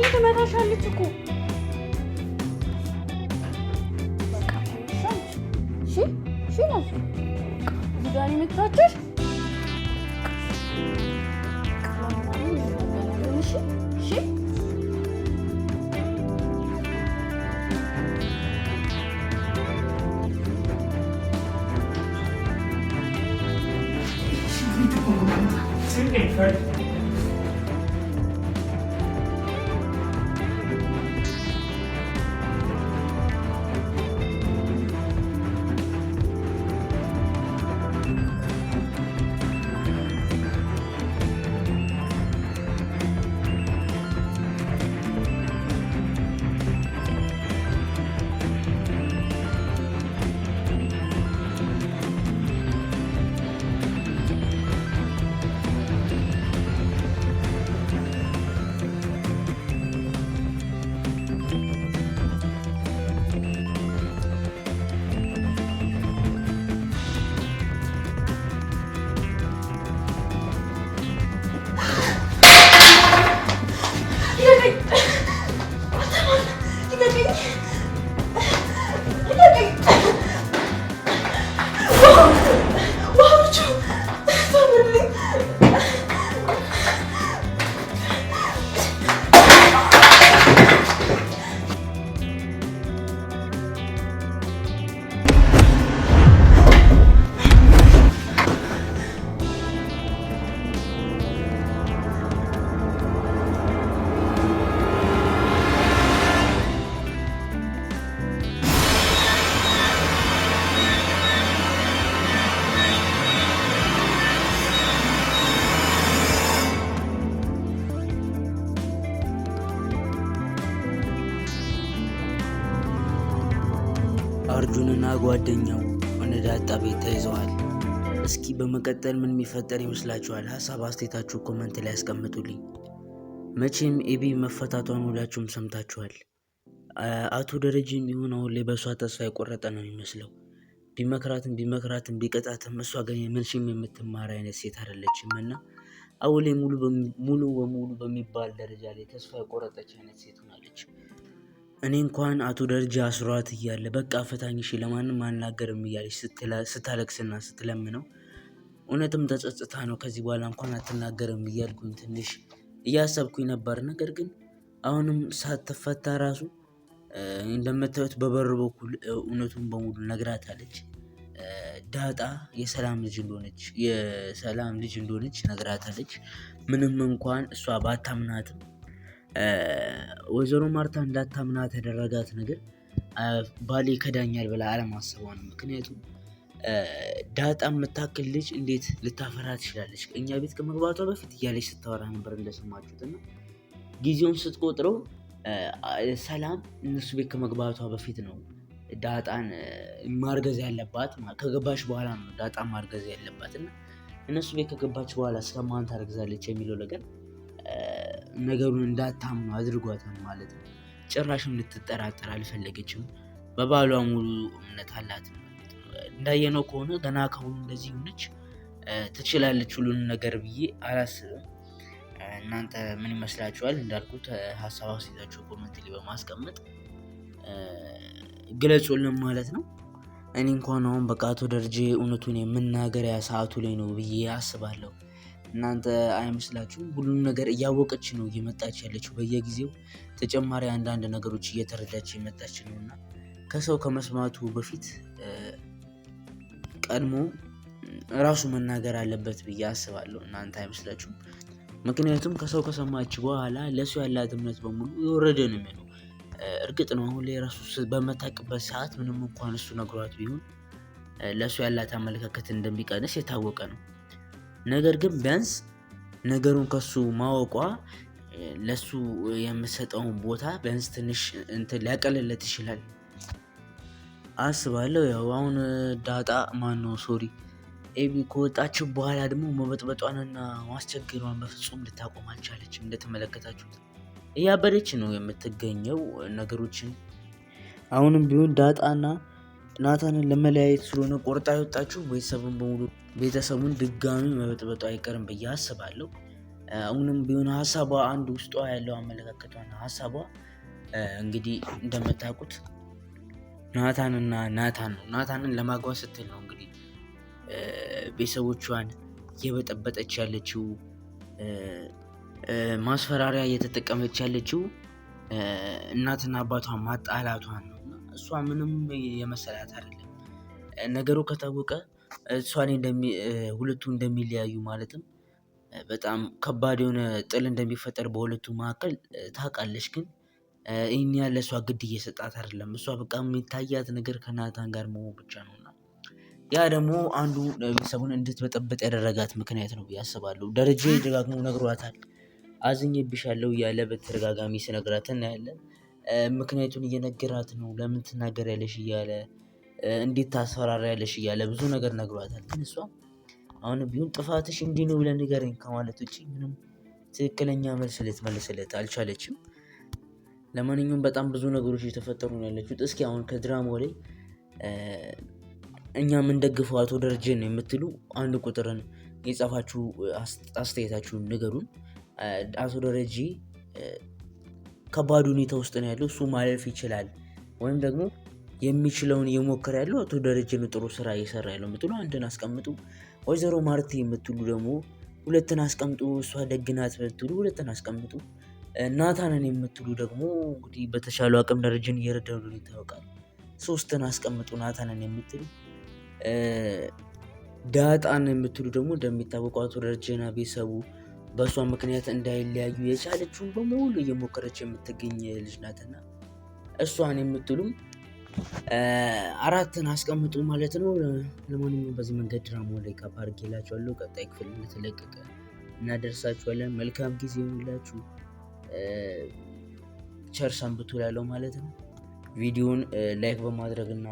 ትመታሻለች እኮ። እሺ ነው እዚህ ጋር የምታችሽ። እሺ አርጁንና ጓደኛው ወደ ዳጣ ቤት ተይዘዋል። እስኪ በመቀጠል ምን የሚፈጠር ይመስላችኋል? ሀሳብ አስተያየታችሁ ኮመንት ላይ ያስቀምጡልኝ። መቼም ኤቢ መፈታቷን ሁላችሁም ሰምታችኋል። አቶ ደረጀም ቢሆን አሁን ላይ በእሷ ተስፋ የቆረጠ ነው የሚመስለው። ቢመክራትም ቢቀጣትም እሷ ግን ምንሽም የምትማር አይነት ሴት አይደለችም እና አሁን ላይ ሙሉ በሙሉ በሚባል ደረጃ ላይ ተስፋ የቆረጠች አይነት ሴት ሆናለች። እኔ እንኳን አቶ ደረጃ አስሯት እያለ በቃ ፈታኝ እሺ ለማንም አልናገርም እያለች ስታለቅስና ስትለምነው እውነትም ተጸጽታ ነው ከዚህ በኋላ እንኳን አትናገርም እያልኩኝ ትንሽ እያሰብኩኝ ነበር። ነገር ግን አሁንም ሳትፈታ ራሱ እንደምታዩት በበር በኩል እውነቱን በሙሉ ነግራታለች። ዳጣ የሰላም ልጅ እንደሆነች ነግራታለች። ምንም እንኳን እሷ ባታምናትም ወይዘሮ ማርታ እንዳታምናት ያደረጋት ነገር ባሌ ከዳኛል ብላ አለማሰቧ ነው። ምክንያቱም ዳጣ የምታክል ልጅ እንዴት ልታፈራ ትችላለች? እኛ ቤት ከመግባቷ በፊት እያለች ስታወራ ነበር እንደሰማችሁት እና ጊዜውን ስትቆጥረው ሰላም እነሱ ቤት ከመግባቷ በፊት ነው ዳጣን ማርገዝ ያለባት። ከገባች በኋላ ነው ዳጣ ማርገዝ ያለባት እና እነሱ ቤት ከገባች በኋላ ስለማን ታርግዛለች የሚለው ነገር ነገሩን እንዳታምኑ አድርጓታል ማለት ነው። ጭራሽም ልትጠራጠር አልፈለገችም። በባሏ ሙሉ እምነት አላት። እንዳየነው ከሆነ ገና ከሆኑ እንደዚህ ሆነች ትችላለች ሁሉን ነገር ብዬ አላስብም። እናንተ ምን ይመስላችኋል? እንዳልኩት ሀሳብ አስተያየታችሁ ኮሜንት ላይ በማስቀመጥ ግለጹልን ማለት ነው። እኔ እንኳን አሁን በቃ አቶ ደረጀ እውነቱን የምናገሪያ ሰዓቱ ላይ ነው ብዬ አስባለሁ። እናንተ አይመስላችሁም? ሁሉም ነገር እያወቀች ነው እየመጣች ያለችው። በየጊዜው ተጨማሪ አንዳንድ ነገሮች እየተረዳች የመጣች ነው እና ከሰው ከመስማቱ በፊት ቀድሞ ራሱ መናገር አለበት ብዬ አስባለሁ። እናንተ አይመስላችሁም? ምክንያቱም ከሰው ከሰማች በኋላ ለሱ ያላት እምነት በሙሉ የወረደ ነው የሚሆነው። እርግጥ ነው አሁን ላይ ራሱ በመታቅበት ሰዓት ምንም እንኳን እሱ ነግሯት ቢሆን ለሱ ያላት አመለካከት እንደሚቀንስ የታወቀ ነው። ነገር ግን ቢያንስ ነገሩን ከሱ ማወቋ ለሱ የምሰጠውን ቦታ ቢያንስ ትንሽ ሊያቀልለት ይችላል አስባለሁ። ያው አሁን ዳጣ ኤቢ ከወጣችው በኋላ ደግሞ መበጥበጧንና ማስቸገሯን በፍጹም ልታቆም አልቻለችም። እንደተመለከታችሁት እያበደች ነው የምትገኘው ነገሮችን። አሁንም ቢሆን ዳጣና ናታንን ለመለያየት ስለሆነ ቆርጣ የወጣችው ቤተሰቡን ድጋሚ መበጥበጡ አይቀርም ብዬ አስባለሁ። አሁንም ቢሆን ሀሳቧ አንድ ውስጧ ያለው አመለካከቷና ሀሳቧ እንግዲህ እንደምታውቁት ናታንና ናታን ነው። ናታንን ለማግባት ስትል ነው እንግዲህ ቤተሰቦቿን እየበጠበጠች ያለችው፣ ማስፈራሪያ እየተጠቀመች ያለችው እናትና አባቷን ማጣላቷን ነው። እሷ ምንም የመሰላት አይደለም። ነገሩ ከታወቀ እሷ ሁለቱ እንደሚለያዩ ማለትም በጣም ከባድ የሆነ ጥል እንደሚፈጠር በሁለቱ መካከል ታውቃለች። ግን ይህን ያለ እሷ ግድ እየሰጣት አይደለም። እሷ በቃ የሚታያት ነገር ከናታን ጋር መሆን ብቻ ነው። እና ያ ደግሞ አንዱ ቤተሰቡን እንድትበጠበጥ ያደረጋት ምክንያት ነው ብዬ አስባለሁ። ደረጀ ደጋግሞ ነግሯታል። አዝኜብሻለሁ እያለ በተደጋጋሚ ሲነግራት እናያለን። ምክንያቱን እየነገራት ነው። ለምን ትናገሪያለሽ እያለ፣ እንዴት ታስፈራሪያለሽ እያለ ብዙ ነገር ነግሯታል። ግን እሷ አሁን ቢሆን ጥፋትሽ እንዲህ ነው ብለህ ንገረኝ ከማለት ውጭ ምንም ትክክለኛ መልስ ልትመልስለት አልቻለችም። ለማንኛውም በጣም ብዙ ነገሮች እየተፈጠሩ ነው ያለችው። እስኪ አሁን ከድራማው ላይ እኛ የምንደግፈው አቶ ደረጀን ነው የምትሉ አንድ ቁጥርን የጻፋችሁ አስተያየታችሁን ንገሩን። አቶ ደረጀ ከባድ ሁኔታ ውስጥ ነው ያለው፣ እሱ ማለፍ ይችላል ወይም ደግሞ የሚችለውን እየሞከረ ያለው አቶ ደረጀ ነው ጥሩ ስራ እየሰራ ያለው የምትሉ አንድን አስቀምጡ። ወይዘሮ ማርቲ የምትሉ ደግሞ ሁለትን አስቀምጡ። እሷ ደግናት የምትሉ ሁለትን አስቀምጡ። ናታንን የምትሉ ደግሞ እንግዲህ በተሻለው አቅም ደረጀን እየረዳሉ ይታወቃል፣ 3ን አስቀምጡ። ናታንን የምትሉ ዳጣን የምትሉ ደግሞ እንደሚታወቀው አቶ ደረጀና ቤተሰቡ በእሷ ምክንያት እንዳይለያዩ የቻለችውን በሙሉ እየሞከረች የምትገኝ ልጅ ናትና እሷን የምትሉም 4ን አስቀምጡ ማለት ነው። ለማንኛውም በዚህ መንገድ ድራማው ላይ ካፕ አድርጌላችኋለሁ። ቀጣይ ክፍል እንደተለቀቀ እናደርሳችኋለን። መልካም ጊዜ ይሁንላችሁ። ቸር ሰንብቱ እላለሁ ማለት ነው። ቪዲዮውን ላይክ በማድረግ እና